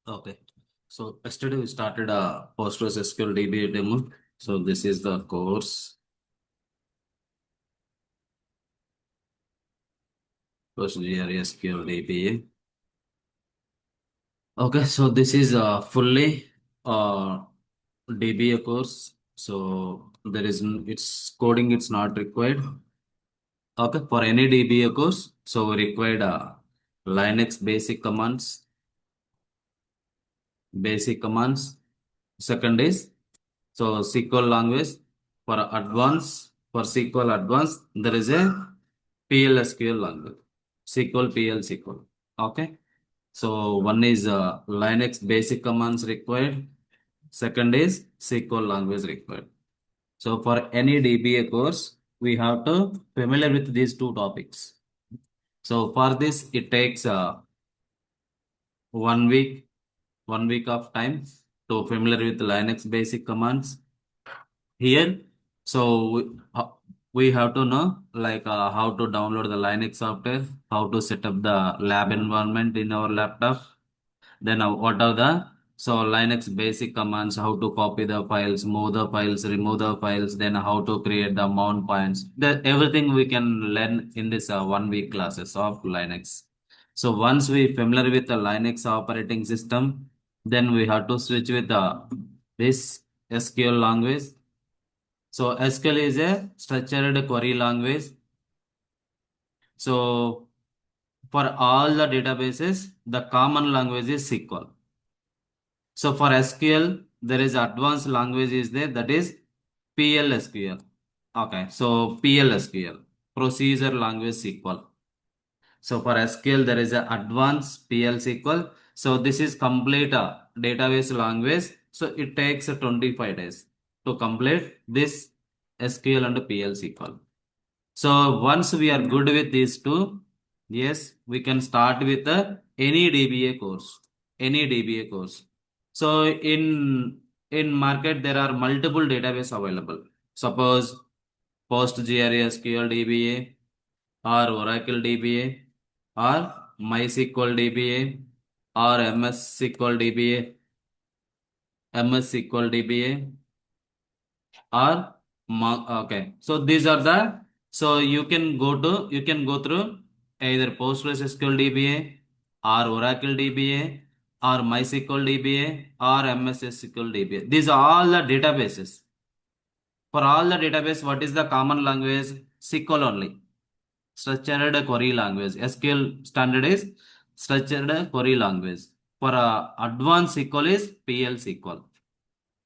Okay. So yesterday we started a PostgreSQL DBA demo. So this is the course PostgreSQL DBA. Okay, so this is a fully DBA course. So it's coding. It's not required. Okay, for any DBA course, so we required Linux basic commands. Second is so SQL language for SQL advanced, there is a PLSQL language. SQL, PL, SQL. Okay. So one is Linux basic commands required. Second is SQL language required. So for any DBA course, we have to familiar with these two topics. So for this, it takes 1 week, 1 week of time to familiar with Linux basic commands. Here, so we have to know like how to download the Linux software, how to set up the lab environment in our laptop. Then what are the Linux basic commands, how to copy the files, move the files, remove the files, then how to create the mount points. Everything we can learn in this 1 week classes of Linux. So once we familiar with the Linux operating system, then we have to switch with this SQL language. So SQL is a structured query language. So for all the databases, the common language is SQL. So for SQL, there is advanced language is there, that is PLSQL. Okay, so PLSQL, procedure language SQL. So for SQL, there is a advanced PL SQL. So this is complete database language. So it takes 25 days to complete this SQL and PL SQL. So once we are good with these two, yes, we can start with any DBA course. Any DBA course. So in market there are multiple database available. Suppose PostgreSQL DBA or Oracle DBA or MySQL DBA or MS SQL DBA or okay. So these are the so you can go through either PostgreSQL DBA or Oracle DBA or MySQL DBA or MS SQL DBA. These are all the databases. For all the database, what is the common language? SQL only. Structured query language. SQL standard is structured query language. For advanced SQL is PL SQL.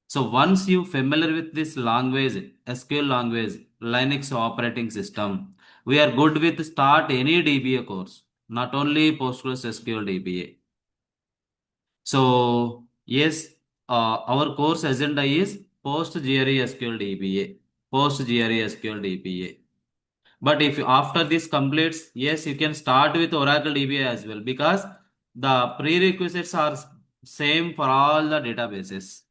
So once you familiar with this language, SQL language, Linux operating system, we are good with start any DBA course, not only PostgreSQL DBA. So yes, our course agenda is PostgreSQL DBA, PostgreSQL DBA. But if after this completes, yes, you can start with Oracle DBA as well because the prerequisites are same for all the databases.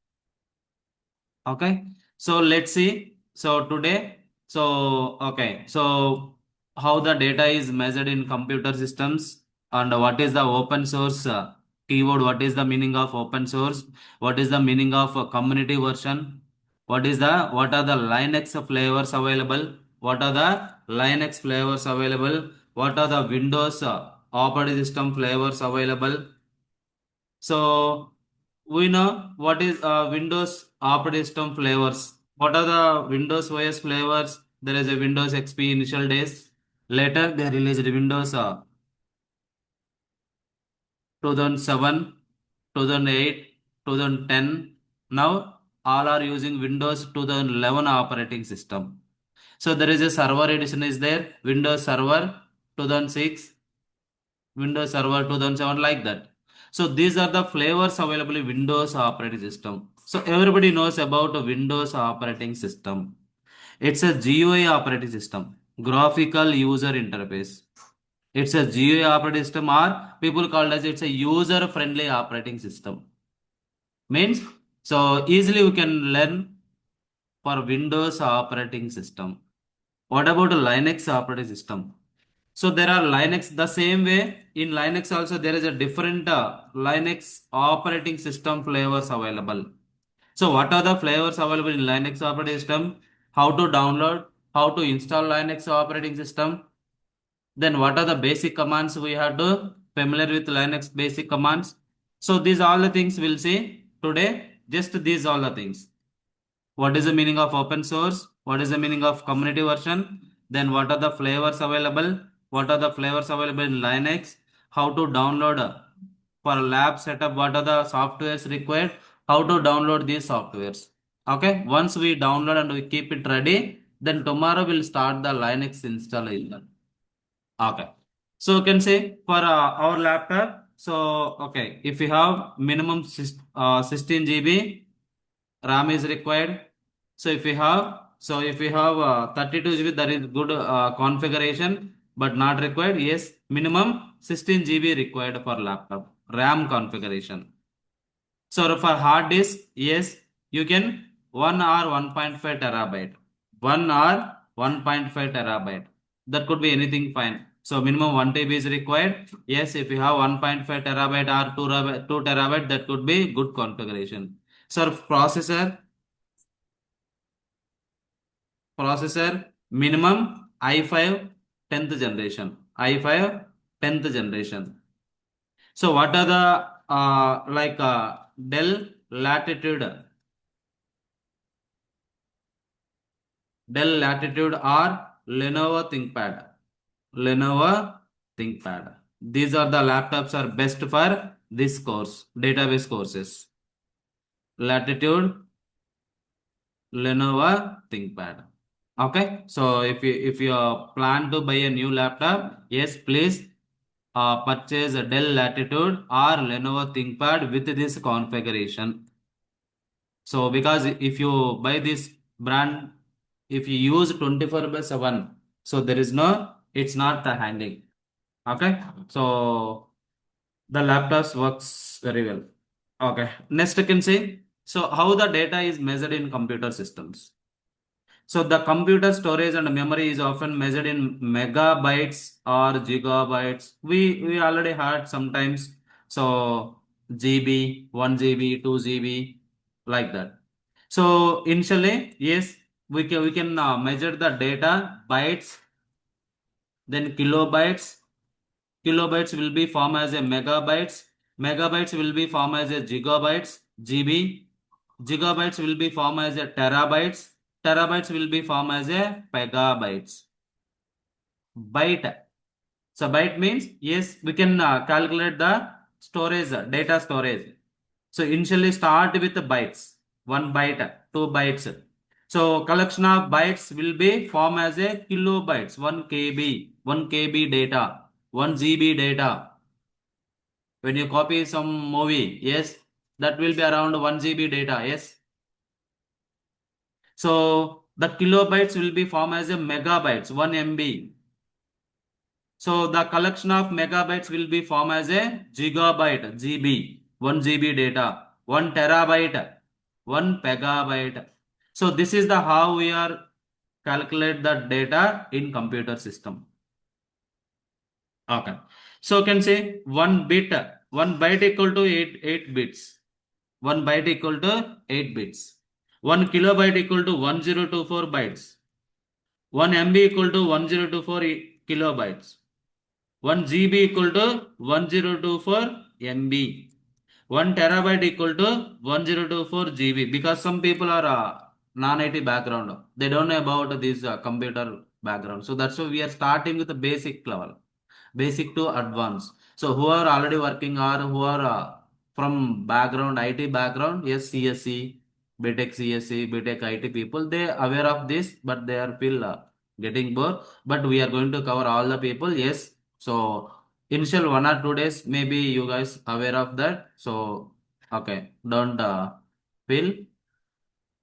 Okay, so let's see. So today, so how the data is measured in computer systems and what is the open source keyword, what is the meaning of open source, what is the meaning of community version, what are the Linux flavors available, what are the Linux flavors available, what are the Windows operating system flavors available. So we know what is Windows operating system flavors. What are the Windows OS flavors? There is a Windows XP initial days. Later they released Windows 2007, 2008, 2010. Now all are using Windows 2011 operating system. So there is a server edition is there. Windows Server 2006, Windows Server 2007 like that. So these are the flavors available in Windows operating system. So everybody knows about a Windows operating system. It's a GUI operating system, graphical user interface. It's a GUI operating system or people call as it's a user friendly operating system. Means so easily we can learn for Windows operating system. What about a Linux operating system? So there are Linux the same way. In Linux also there is a different Linux operating system flavors available. So what are the flavors available in Linux operating system? How to download, how to install Linux operating system. Then what are the basic commands we have to familiar with Linux basic commands. So these all the things we'll see today. Just these all the things. What is the meaning of open source? What is the meaning of community version? Then what are the flavors available? What are the flavors available in Linux? How to download for lab setup? What are the softwares required? How to download these softwares? Okay, once we download and we keep it ready, then tomorrow we'll start the Linux installation. Okay, so you can say for our laptop. So okay, if you have minimum 16 GB RAM is required. So if you have 32 GB, that is good configuration, but not required. Yes, minimum 16 GB required for laptop RAM configuration. So for hard disk, yes, you can 1 or 1.5 terabyte. 1 or 1.5 terabyte. That could be anything fine. So minimum 1 TB is required. Yes, if you have 1.5 terabyte or 2 terabyte, that could be good configuration. So processor minimum i5 10th generation. i5 10th generation. So what are the Dell Latitude, or Lenovo ThinkPad. Lenovo ThinkPad. These are the laptops are best for this course, database courses. Latitude, Lenovo ThinkPad. Okay, so if you plan to buy a new laptop, yes, please purchase a Dell Latitude or Lenovo ThinkPad with this configuration. So because if you buy this brand, if you use 24/7, so there is no, it's not the handling. Okay, so the laptops works very well. Okay, next I can say, so how the data is measured in computer systems. So the computer storage and memory is often measured in megabytes or gigabytes. We already had sometimes, so GB, 1 GB, 2 GB, like that. So initially, yes, we can measure the data bytes, then kilobytes. Kilobytes will be formed as a megabytes. Megabytes will be formed as a gigabytes, GB. Gigabytes will be formed as a terabytes. Terabytes will be formed as a pegabytes. Byte. So byte means, yes, we can calculate the storage, data storage. So initially start with the bytes. 1 byte, 2 bytes. So collection of bytes will be formed as a kilobytes. 1 KB, 1 KB data, 1 GB data. When you copy some movie, yes, that will be around 1 GB data, yes. So the kilobytes will be formed as a megabytes, 1 MB. So the collection of megabytes will be formed as a gigabyte, GB, 1 GB data, 1 terabyte, 1 pegabyte. So this is the how we are calculate the data in computer system. Okay. So you can say 1 byte equal to 8 bits. 1 byte equal to 8 bits. 1 kilobyte equal to 1024 bytes. 1 MB equal to 1024 kilobytes. 1 GB equal to 1024 MB. 1 terabyte equal to 1024 GB. Because some people are non-IT background. They don't know about this computer background. So that's why we are starting with the basic level. Basic to advanced. So who are already working or who are from background, IT background, yes, CSC, BTech CSC, BTech IT people, they aware of this, but they are still getting bored. But we are going to cover all the people, yes. So initial 1 or 2 days, maybe you guys aware of that. So okay, don't feel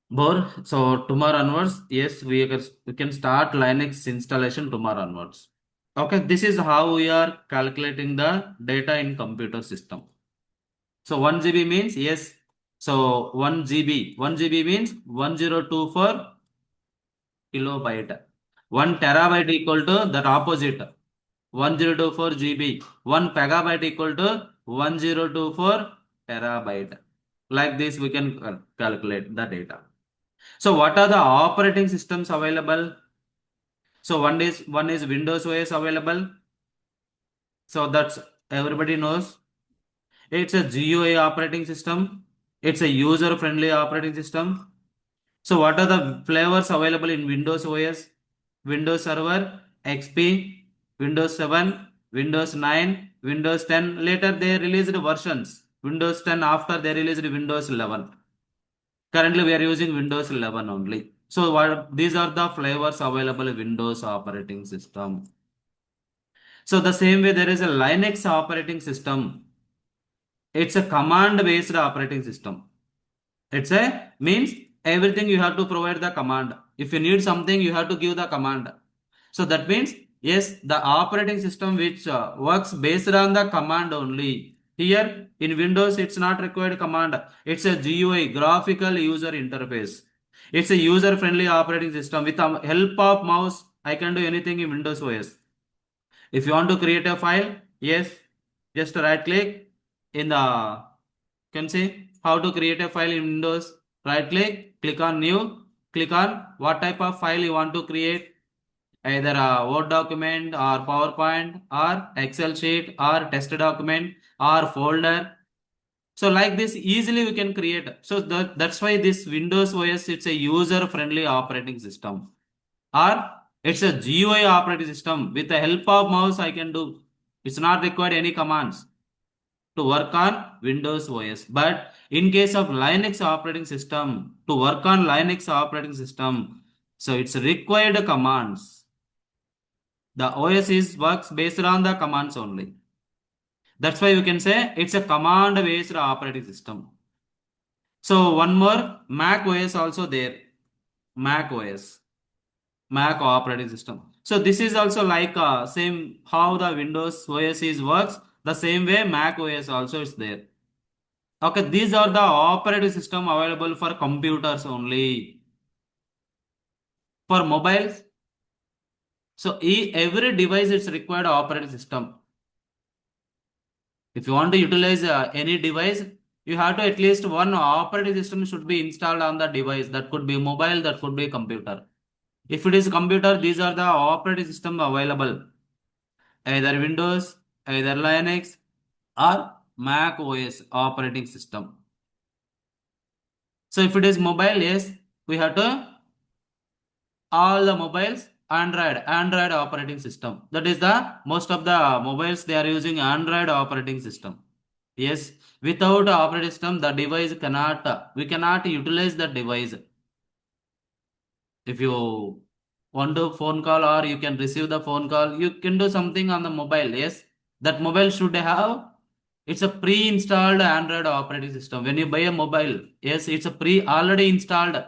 bored. So tomorrow onwards, yes, we can start Linux installation tomorrow onwards. Okay, this is how we are calculating the data in computer system. So 1 GB means, yes. So 1 GB means 1024 kilobyte. 1 terabyte equal to that opposite. 1024 GB. 1 petabyte equal to 1024 terabyte. Like this, we can calculate the data. So what are the operating systems available? So one is Windows OS available. So that's everybody knows. It's a GUI operating system. It's a user-friendly operating system. So what are the flavors available in Windows OS? Windows Server, XP, Windows 7, Windows 9, Windows 10. Later they released versions. Windows 10 after they released Windows 11. Currently we are using Windows 11 only. So these are the flavors available in Windows operating system. So the same way there is a Linux operating system. It's a command based operating system. It's a means everything you have to provide the command. If you need something, you have to give the command. So that means yes, the operating system which works based on the command only. Here in Windows, it's not required command. It's a GUI, graphical user interface. It's a user-friendly operating system. With the help of mouse, I can do anything in Windows OS. If you want to create a file, yes, just right click in the can see how to create a file in Windows. Right click on new, click on what type of file you want to create, either a Word document or PowerPoint or Excel sheet or test document or folder. So like this easily we can create. So that's why this Windows OS, it's a user friendly operating system, or it's a GUI operating system. With the help of mouse I can do. It's not required any commands to work on Windows OS. But in case of Linux operating system, to work on Linux operating system, so it's required commands. The OS is works based on the commands only. That's why you can say it's a command based operating system. So one more, Mac OS also there. Mac OS, Mac operating system. So this is also like same how the Windows OS is works. The same way Mac OS also is there. Okay, these are the operating system available for computers only. For mobiles, so every device it's required operating system. If you want to utilize any device, you have to at least one operating system should be installed on the device. That could be mobile, that could be computer. If it is computer, these are the operating system available. Either Windows, either Linux, or Mac OS operating system. So if it is mobile, yes, we have to all the mobiles Android operating system. That is the most of the mobiles they are using Android operating system. Yes, without operating system the device cannot we cannot utilize the device. If you want to phone call or you can receive the phone call, you can do something on the mobile. Yes, that mobile should have, it's a pre-installed Android operating system. When you buy a mobile, yes, it's a pre already installed.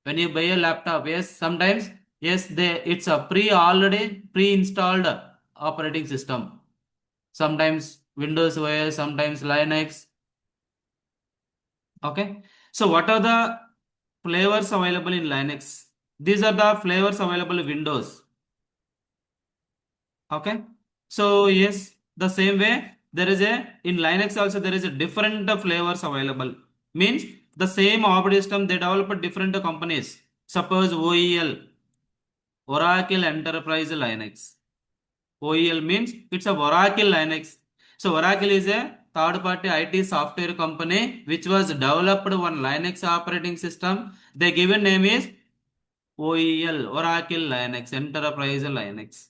When you buy a laptop, yes, sometimes yes, it's a already pre-installed operating system. Sometimes Windows OS, sometimes Linux. Okay, so what are the flavors available in Linux? These are the flavors available in Windows. Okay, so yes, the same way there is a in Linux also there is a different flavors available. Means the same operating system they develop different companies. Suppose OEL, Oracle Enterprise Linux. OEL means it's a Oracle Linux. So Oracle is a third party IT software company which was developed one Linux operating system. The given name is OEL, Oracle Linux, Enterprise Linux.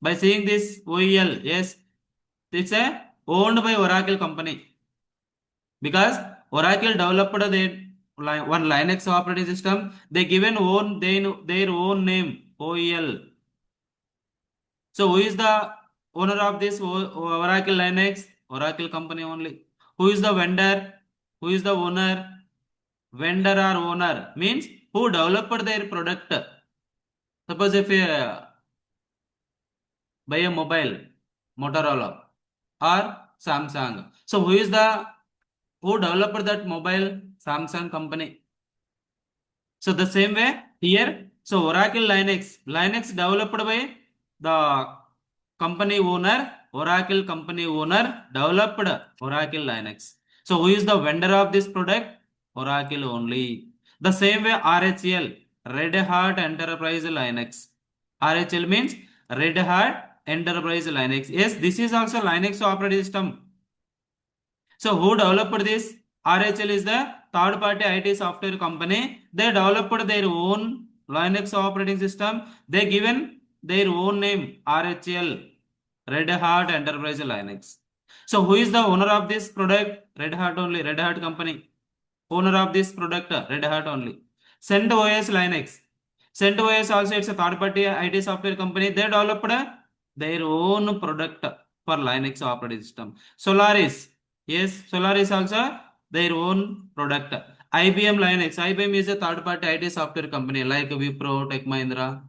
By seeing this OEL, yes, it's a owned by Oracle company, because Oracle developed one Linux operating system. They given their own name OEL. So who is the owner of this Oracle Linux? Oracle company only. Who is the vendor? Who is the owner? Vendor or owner means who developed their product. Suppose if you buy a mobile, Motorola or Samsung. So who developed that mobile? Samsung company. So the same way here. So Oracle Linux developed by the company owner, Oracle company owner developed Oracle Linux. So who is the vendor of this product? Oracle only. The same way RHL, Red Hat Enterprise Linux. RHL means Red Hat Enterprise Linux. Yes, this is also Linux operating system. So who developed this? RHL is the third party IT software company. They developed their own Linux operating system. They given their own name RHL, Red Hat Enterprise Linux. So who is the owner of this product? Red Hat only, Red Hat company. Owner of this product, Red Hat only. CentOS Linux. CentOS also it's a third party IT software company. They developed their own product for Linux operating system. Solaris. Yes, Solaris also their own product. IBM Linux. IBM is a third party IT software company like Wipro, Tech Mahindra,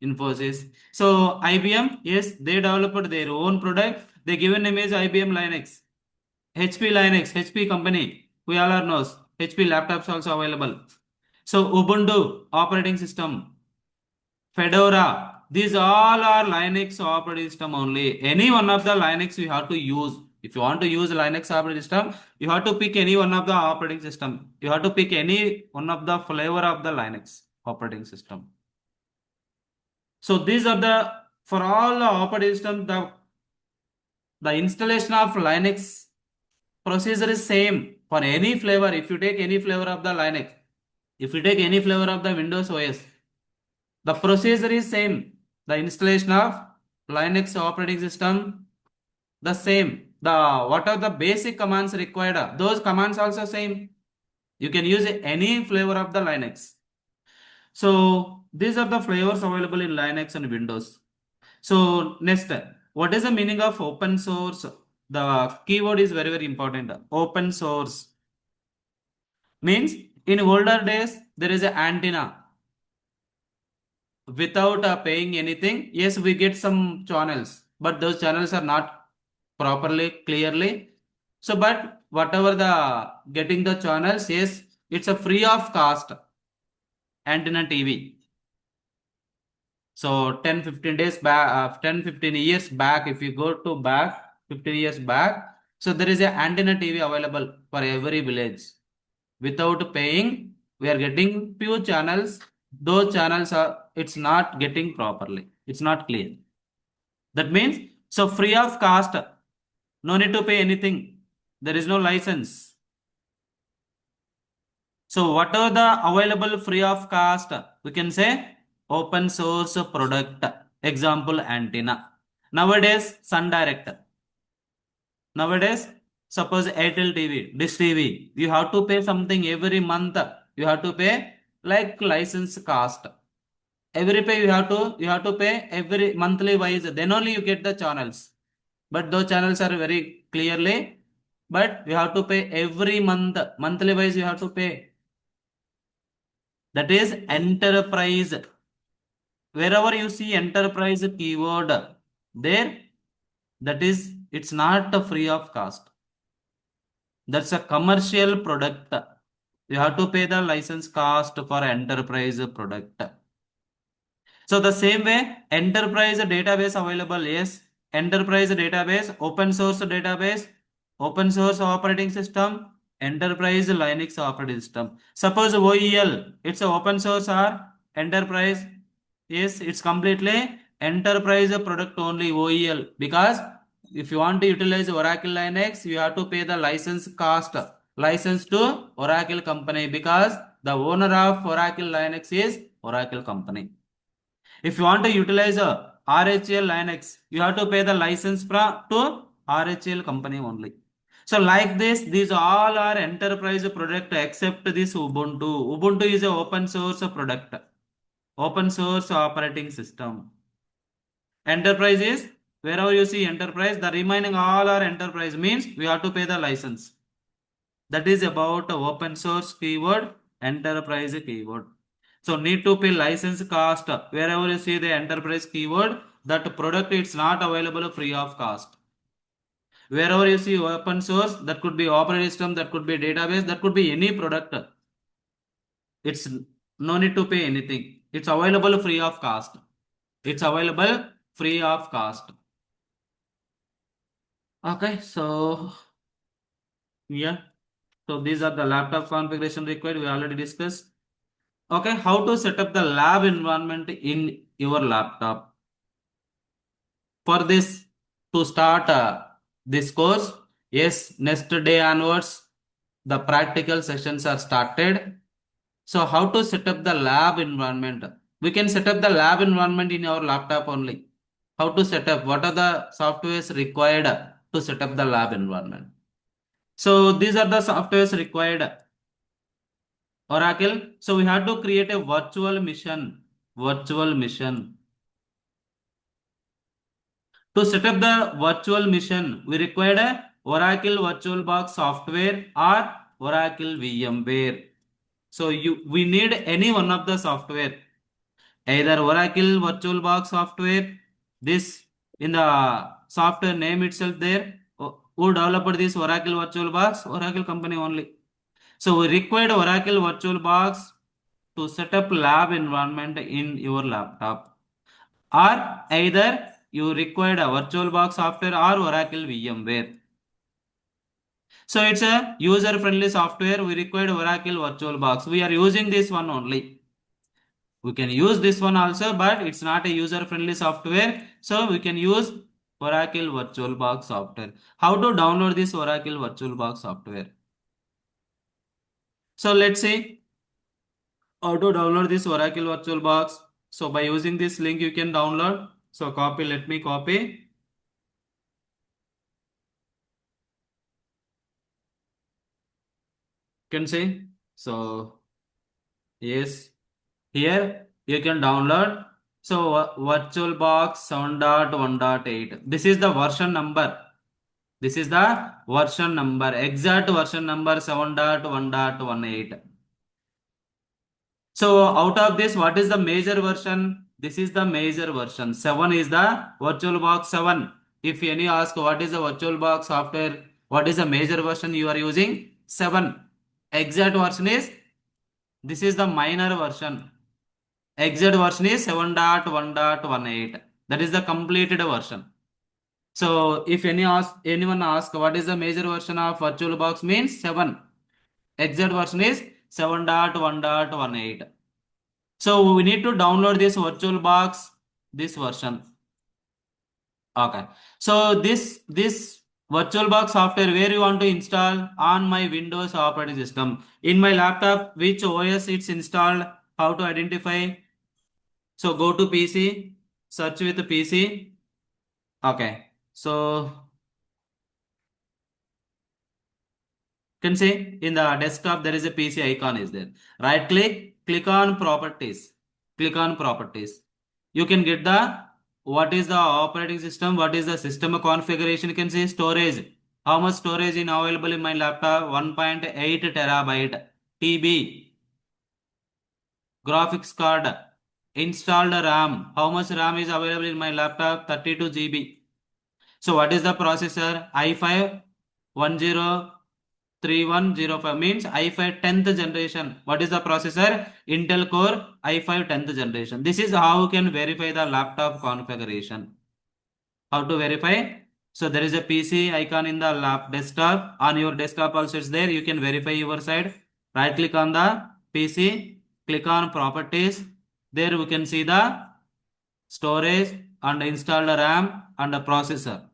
Infosys. So IBM, yes, they developed their own product. They given name is IBM Linux. HP Linux, HP company, we all are knows. HP laptops also available. So Ubuntu operating system, Fedora, these all are Linux operating system only. Any one of the Linux you have to use. If you want to use Linux operating system, you have to pick any one of the operating system. You have to pick any one of the flavor of the Linux operating system. So these are the for all the operating system the installation of Linux procedure is same for any flavor. If you take any flavor of the Linux, if you take any flavor of the Windows OS, the procedure is same. The installation of Linux operating system, the same. The what are the basic commands required? Those commands also same. You can use any flavor of the Linux. So these are the flavors available in Linux and Windows. So next, what is the meaning of open source? The keyword is very important. Open source means in older days there is an antenna without paying anything. Yes, we get some channels, but those channels are not properly clearly. So, but whatever the getting the channels, yes, it's a free of cost antenna TV. So 10-15 days back, 10-15 years back, if you go to back 15 years back, so there is a antenna TV available for every village. Without paying, we are getting few channels. Those channels are it's not getting properly. It's not clear. That means so free of cost. No need to pay anything. There is no license. So whatever the available free of cost, we can say open source product. Example antenna. Nowadays Sun Direct. Nowadays suppose Airtel TV, Dish TV. You have to pay something every month. You have to pay like license cost. Every pay you have to pay every monthly wise. Then only you get the channels. But those channels are very clearly. But you have to pay every month. Monthly wise you have to pay. That is enterprise. Wherever you see enterprise keyword, there that is it's not a free of cost. That's a commercial product. You have to pay the license cost for enterprise product. So the same way, enterprise database available. Yes, enterprise database, open source operating system, enterprise Linux operating system. Suppose OEL, it's a open source or enterprise. Yes, it's completely enterprise product only OEL because if you want to utilize Oracle Linux, you have to pay the license cost, license to Oracle company because the owner of Oracle Linux is Oracle company. If you want to utilize a RHL Linux, you have to pay the license to RHL company only. So like this, these all are enterprise product except this Ubuntu. Ubuntu is a open source product, open source operating system. Enterprise is wherever you see enterprise, the remaining all are enterprise means we have to pay the license. That is about open source keyword, enterprise keyword. So need to pay license cost. Wherever you see the enterprise keyword, that product it's not available free of cost. Wherever you see open source, that could be operating system, that could be database, that could be any product. It's no need to pay anything. It's available free of cost. It's available free of cost. Okay, so yeah, so these are the laptop configuration required. We already discussed. Okay, how to set up the lab environment in your laptop. For this, to start this course, yes, next day onwards, the practical sessions are started. So how to set up the lab environment? We can set up the lab environment in our laptop only. How to set up? What are the softwares required to set up the lab environment? So these are the softwares required. Oracle. So we have to create a virtual mission. Virtual mission. To set up the virtual mission, we required a Oracle VirtualBox software or Oracle VMware. So we need any one of the software, either Oracle VirtualBox software. This in the software name itself there. Who developed this Oracle VirtualBox? Oracle company only. So we required Oracle VirtualBox to set up lab environment in your laptop, or either you required a VirtualBox software or Oracle VMware. So it's a user friendly software. We required Oracle VirtualBox. We are using this one only. We can use this one also, but it's not a user friendly software. So we can use Oracle VirtualBox software. How to download this Oracle VirtualBox software? So let's see how to download this Oracle VirtualBox. So by using this link, you can download. So copy, let me copy. Can see. So yes, here you can download. So VirtualBox 7.1.8. This is the version number. This is the version number. Exact version number 7.1.18. So out of this, what is the major version? This is the major version. 7 is the VirtualBox 7. If any ask what is the VirtualBox software, what is the major version you are using? 7. Exact version is, this is the minor version. Exact version is 7.1.18. That is the completed version. So if anyone ask what is the major version of VirtualBox means 7. Exact version is 7.1.18. So we need to download this VirtualBox, this version. Okay. So this VirtualBox software, where you want to install? On my Windows operating system. In my laptop, which OS it's installed? How to identify? So go to PC, search with PC. Okay. So can see in the desktop there is a PC icon is there. Right click on properties. Click on properties. You can get the what is the operating system, what is the system configuration. You can see storage. How much storage is available in my laptop? 1.8 terabyte TB. Graphics card. Installed RAM. How much RAM is available in my laptop? 32 GB. So what is the processor? i5 103105 means i5 10th generation. What is the processor? Intel Core i5 10th generation. This is how you can verify the laptop configuration. How to verify? So there is a PC icon in the lap desktop. On your desktop also it's there. You can verify your side. Right click on the PC. Click on properties. There we can see the storage and installed RAM and the processor.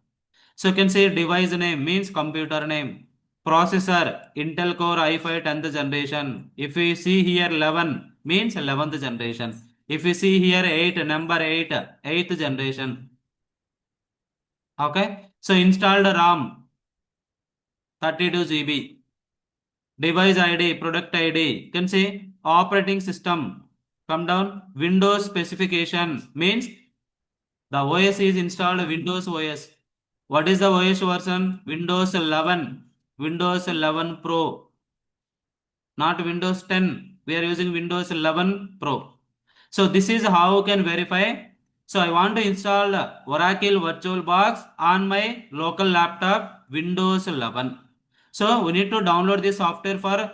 So you can say device name means computer name. Processor Intel Core i5 10th generation. If we see here 11 means 11th generation. If we see here 8 number 8 8th generation. Okay. So installed RAM 32 GB. Device ID, product ID. You can say operating system. Come down. Windows specification means the OS is installed Windows OS. What is the OS version? Windows 11. Windows 11 Pro. Not Windows 10. We are using Windows 11 Pro. So this is how you can verify. So I want to install Oracle VirtualBox on my local laptop Windows 11. So we need to download this software for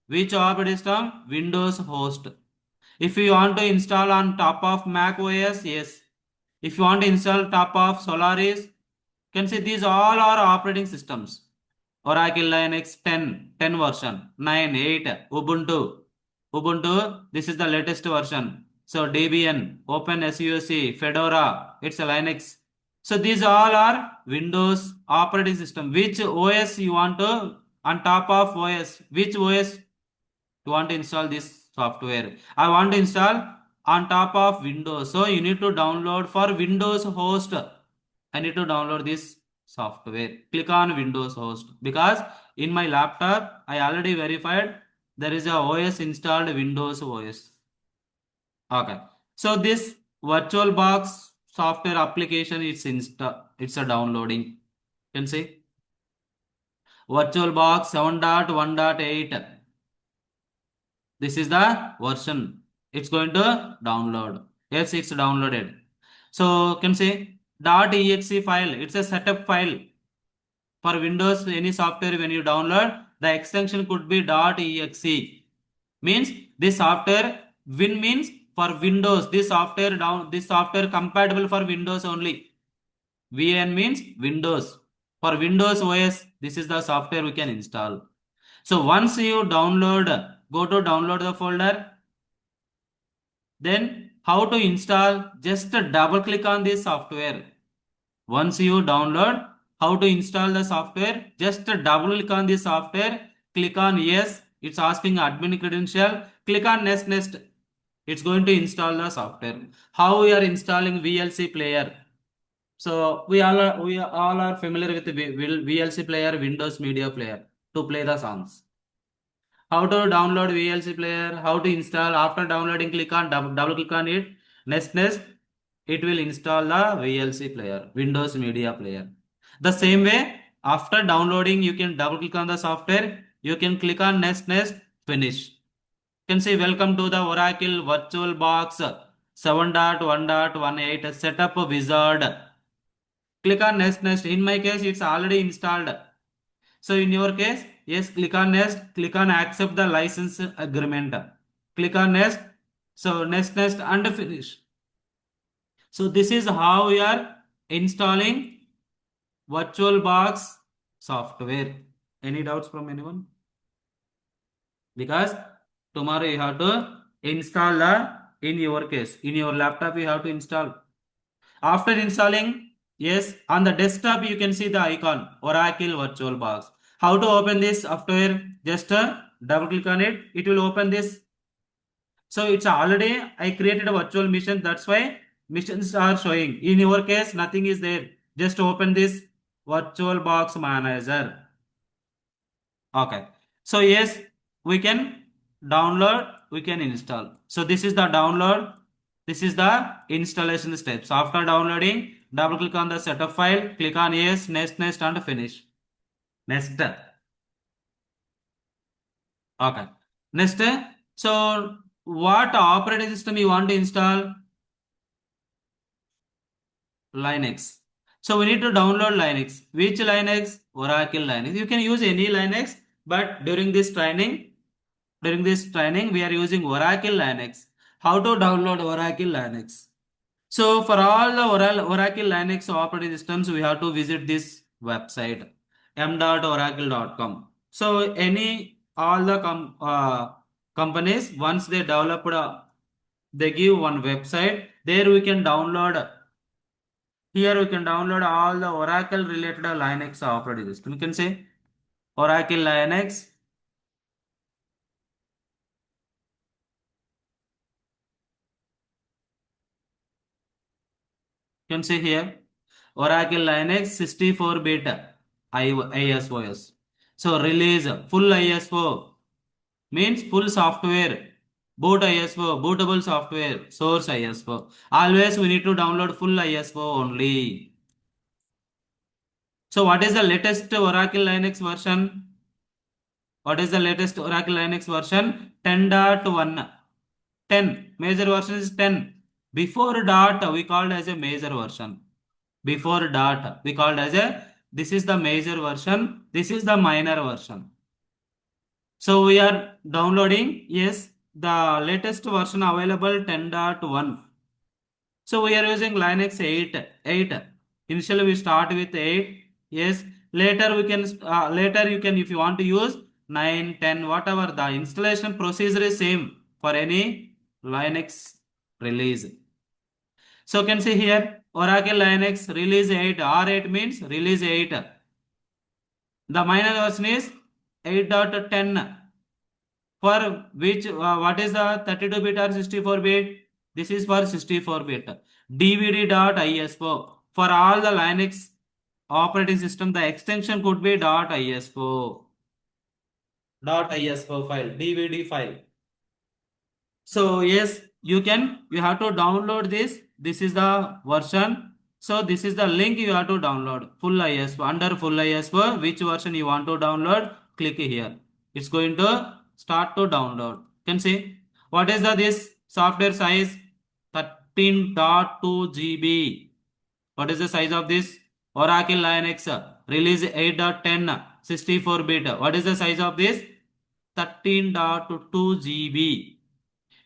which operating system? Windows host. If you want to install on top of Mac OS, yes. If you want to install top of Solaris, Can see these all are operating systems. Oracle Linux 10 version, 9, 8, Ubuntu, this is the latest version. So Debian, OpenSUSE, Fedora, it's a Linux. So these all are Windows operating system. Which OS you want to, on top of OS, which OS you want to install this software? I want to install on top of Windows. So you need to download for Windows host. I need to download this software. Click on Windows host because in my laptop I already verified there is a OS installed, Windows OS. Okay. So this VirtualBox software application it's a downloading. You can see VirtualBox 7.1.8. This is the version. It's going to download. Yes, it's downloaded. So can say .exe file. It's a setup file for Windows. Any software when you download, the extension could be .exe. Means this software Win means for Windows. This software compatible for Windows only. VN means Windows. For Windows OS, this is the software we can install. So once you download, go to download the folder. Then how to install? Just double click on this software. Once you download, how to install the software? Just double click on this software. Click on yes. It's asking admin credential. Click on next. It's going to install the software. How we are installing VLC player? So we all are familiar with the VLC player, Windows Media Player to play the songs. How to download VLC player? How to install? After downloading, click on double click on it. Next, it will install the VLC player, Windows Media Player. The same way, after downloading, you can double click on the software. You can click on next, finish. You can say welcome to the Oracle VirtualBox 7.1.18 setup wizard. Click on next. In my case, it's already installed. So in your case, yes, click on next, click on accept the license agreement. Click on next. So next and finish. So this is how we are installing VirtualBox software. Any doubts from anyone? Because tomorrow you have to install in your case, in your laptop you have to install. After installing, yes, on the desktop you can see the icon Oracle VirtualBox. How to open this software? Just double click on it. It will open this. So it's already I created a virtual mission. That's why missions are showing. In your case, nothing is there. Just open this VirtualBox Manager. Okay. So yes, we can download, we can install. So this is the download. This is the installation steps. After downloading, double click on the setup file, click on yes, next and finish. Next. Okay. Next. So what operating system you want to install? Linux. So we need to download Linux. Which Linux? Oracle Linux. You can use any Linux, but during this training, we are using Oracle Linux. How to download Oracle Linux? So for all the Oracle Linux operating systems, we have to visit this website m.oracle.com. So all the companies, once they develop, they give one website. There we can download. Here we can download all the Oracle related Linux operating system. You can say Oracle Linux. You can see here Oracle Linux 64-bit ISOS. So release full ISO means full software. Boot ISO, bootable software, source ISO. Always we need to download full ISO only. So what is the latest Oracle Linux version? What is the latest Oracle Linux version? 10.1. 10. Major version is 10. Before dot, we called as a major version. Before dot, we called as a, this is the major version, this is the minor version. So we are downloading, yes, the latest version available 10.1. So we are using Linux 8. Initially we start with 8. Yes. Later we can, later you can, if you want to use 9, 10, whatever, the installation procedure is same for any Linux release. So you can see here Oracle Linux release 8. R8 means release 8. The minor version is 8.10. For which, what is the 32-bit or 64-bit? This is for 64-bit. DVD.ispo. For all the Linux operating system, the extension could be .ispo. .ispo file, DVD file. So yes, you have to download this. This is the version. So this is the link you have to download. Full ISO. Under full ISO, which version you want to download, click here. It's going to start to download. You can see what is the this software size? 13.2 GB. What is the size of this? Oracle Linux release 8.10 64-bit. What is the size of this? 13.2 GB.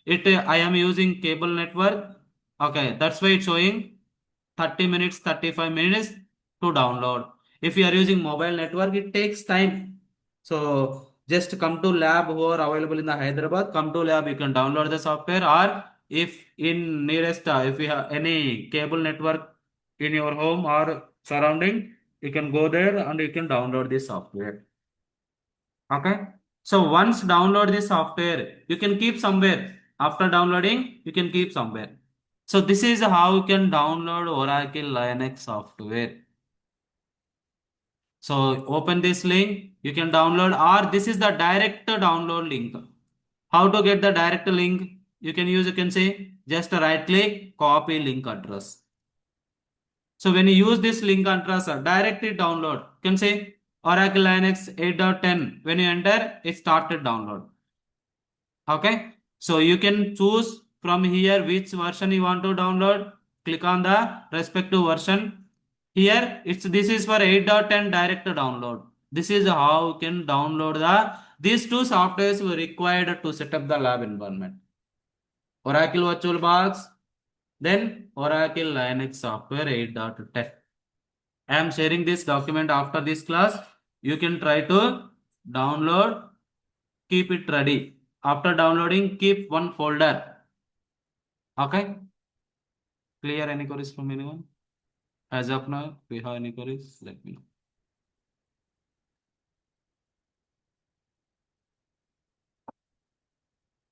It I am using cable network. Okay, that's why it's showing 30 minutes, 35 minutes to download. If you are using mobile network, it takes time. So just come to lab who are available in the Hyderabad. Come to lab, you can download the software, or if in nearest, if you have any cable network in your home or surrounding, you can go there and you can download this software. Okay. So once download this software, you can keep somewhere. After downloading, you can keep somewhere. So this is how you can download Oracle Linux software. So open this link, you can download, or this is the direct download link. How to get the direct link? You can use, you can say, just right click, copy link address. So when you use this link address, directly download. You can say Oracle Linux 8.10. When you enter, it started download. Okay. So you can choose from here which version you want to download. Click on the respective version. Here this is for 8.10 direct download. This is how you can download these two softwares were required to set up the lab environment. Oracle VirtualBox, then Oracle Linux software 8.10. I am sharing this document after this class. You can try to download, keep it ready. After downloading, keep one folder. Okay? Clear? Any queries from anyone? As of now, if you have any queries, let me know.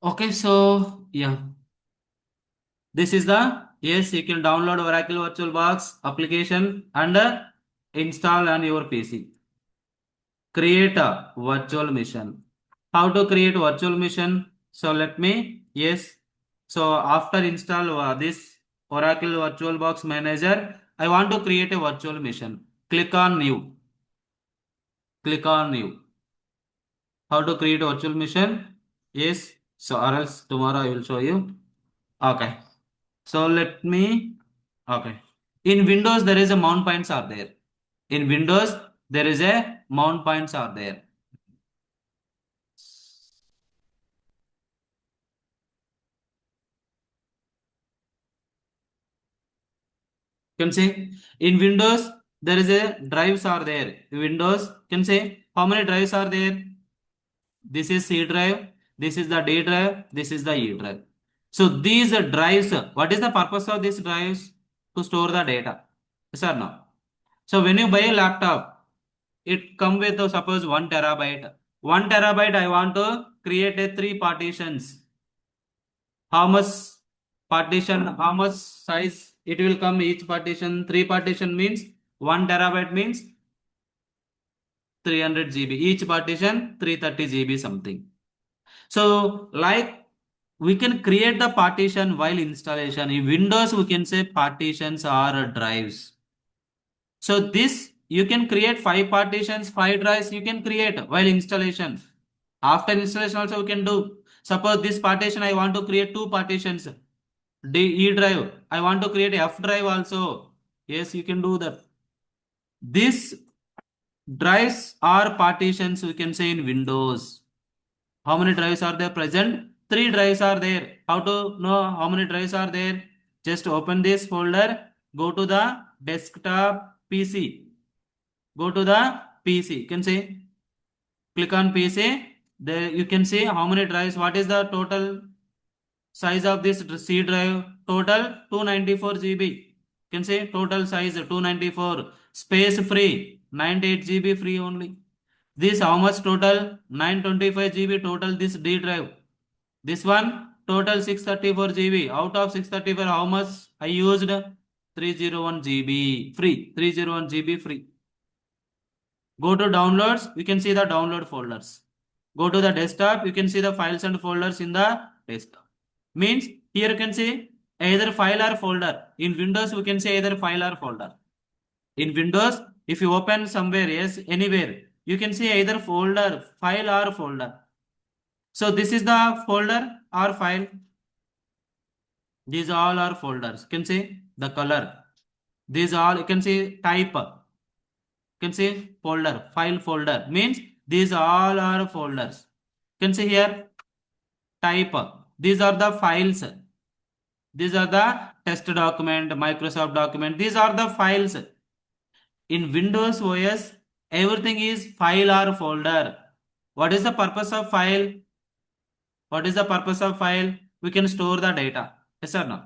Okay, so yeah. This is the, yes, you can download Oracle VirtualBox application and install on your PC. Create a virtual machine. How to create virtual machine? So let me, yes. So after install this Oracle VirtualBox Manager, I want to create a virtual machine. Click on new. Click on new. How to create a virtual machine? Yes. So or else tomorrow I will show you. Okay. So let me, okay. In Windows, there is a mount points are there. In Windows, there is a mount points are there. Can say in Windows, there is a drives are there. Windows can say how many drives are there. This is C drive, this is the D drive, this is the E drive. So these drives, what is the purpose of these drives? To store the data. Yes or no? So when you buy a laptop, it come with suppose 1 terabyte. 1 terabyte I want to create a 3 partitions. How much partition, how much size it will come each partition? 3 partition means 1 terabyte means 300 GB. Each partition 330 GB something. So like we can create the partition while installation. In Windows we can say partitions are drives. So this you can create 5 partitions, 5 drives you can create while installation. After installation also we can do. Suppose this partition I want to create 2 partitions. E drive. I want to create F drive also. Yes, you can do that. This drives are partitions we can say in Windows. How many drives are there present? 3 drives are there. How to know how many drives are there? Just open this folder, go to the desktop PC. Go to the PC. You can see, click on PC. There you can see how many drives. What is the total size of this C drive? Total 294 GB. You can see total size 294. Space free 98 GB free only. This how much total? 925 GB total this D drive. This one total 634 GB. Out of 634 how much I used? 301 GB free. 301 GB free. Go to downloads, you can see the download folders. Go to the desktop, you can see the files and folders in the desktop. Means here you can see either file or folder. In Windows, we can say either file or folder. In Windows, if you open somewhere, yes, anywhere, you can see either folder, file or folder. So this is the folder or file. These all are folders. You can see the color. These all you can see type. You can see folder, file folder means these all are folders. You can see here type. These are the files. These are the test document, Microsoft document. These are the files. In Windows OS, everything is file or folder. What is the purpose of file? What is the purpose of file? We can store the data. Yes or no?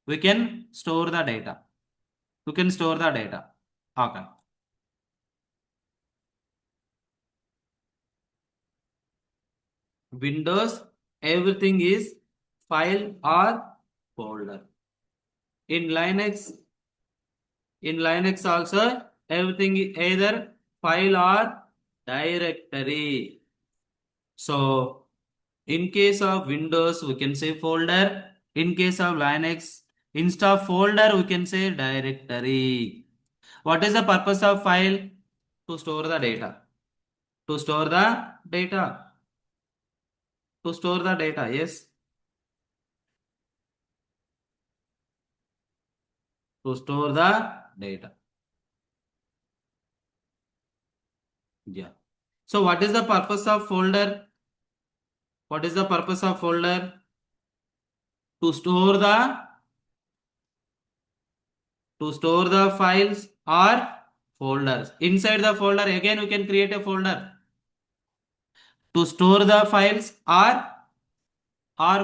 We can store the data. We can store the data. Okay. Windows, everything is file or folder. In Linux also, everything is either file or directory. So, in case of Windows, we can say folder. In case of Linux, instead of folder, we can say directory. What is the purpose of file? To store the data. To store the data. To store the data, yes. To store the data. Yeah. So what is the purpose of folder? What is the purpose of folder? To store the files or folders. Inside the folder again we can create a folder. To store the files or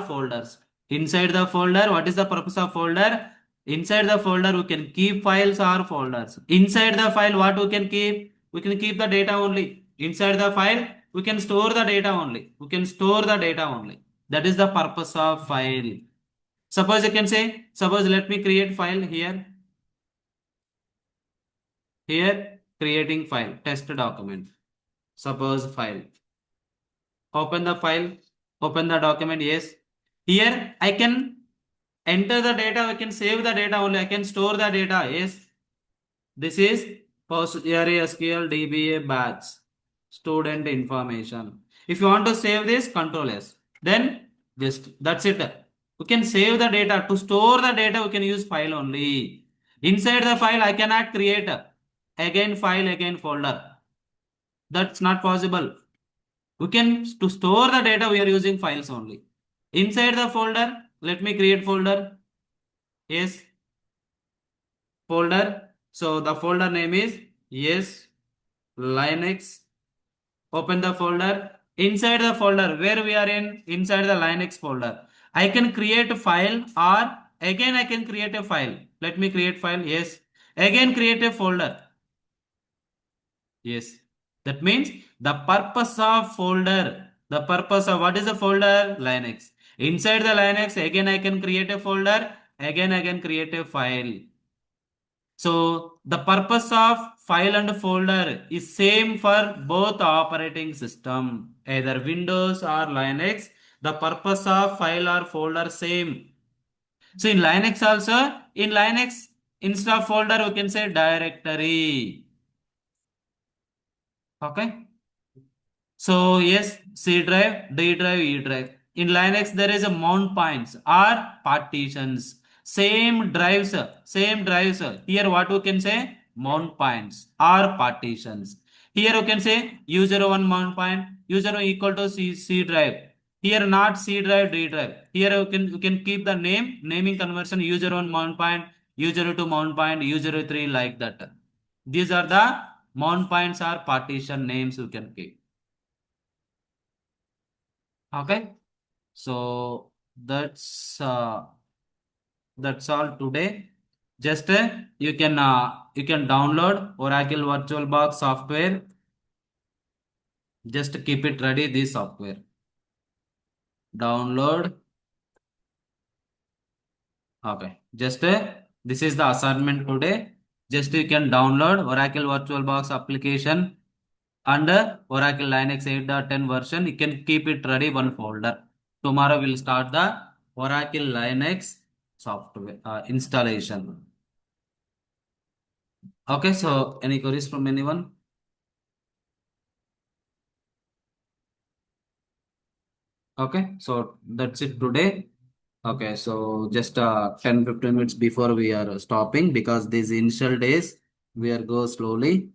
folders. Inside the folder, what is the purpose of folder? Inside the folder we can keep files or folders. Inside the file what we can keep? We can keep the data only. Inside the file we can store the data only. We can store the data only. That is the purpose of file. Suppose you can say, suppose let me create file here. Here creating file, test document. Suppose file. Open the file, open the document, yes. Here I can enter the data, I can save the data only, I can store the data, yes. This is PostgreSQL DBA Batch, student information. If you want to save this, Control S. Then just that's it. We can save the data. To store the data, we can use file only. Inside the file, I cannot create again file, again folder. That's not possible. We can to store the data, we are using files only. Inside the folder, let me create folder. Yes, folder. So the folder name is yes Linux. Open the folder. Inside the folder, where we are in, inside the Linux folder, I can create a file or again I can create a file. Let me create file. Yes, again create a folder. Yes, that means the purpose of folder. The purpose of what is the folder? Linux. Inside the Linux, again I can create a folder. Again I can create a file. So the purpose of file and folder is same for both operating system, either Windows or Linux. The purpose of file or folder same. So in Linux also, in Linux instead of folder we can say directory. Okay. So yes, C drive, D drive, E drive. In Linux, there is a mount points or partitions. Same drives, same drives. Here what we can say? Mount points or partitions. Here you can say user 1 mount point, user 1 equal to C drive. Here not C drive, D drive. Here you can keep the naming conversion user 1 mount point, user 2 mount point, user 3 like that. These are the mount points or partition names you can keep. Okay, so that's all today. Just you can download Oracle VirtualBox software. Just keep it ready. This software download. Okay, just this is the assignment today. Just you can download Oracle VirtualBox application and Oracle Linux 8.10 version. You can keep it ready one folder. Tomorrow we'll start the Oracle Linux software installation. Okay, so any queries from anyone? Okay, so that's it today. Okay, so just 10 15 minutes before we are stopping because these initial days we are go slowly.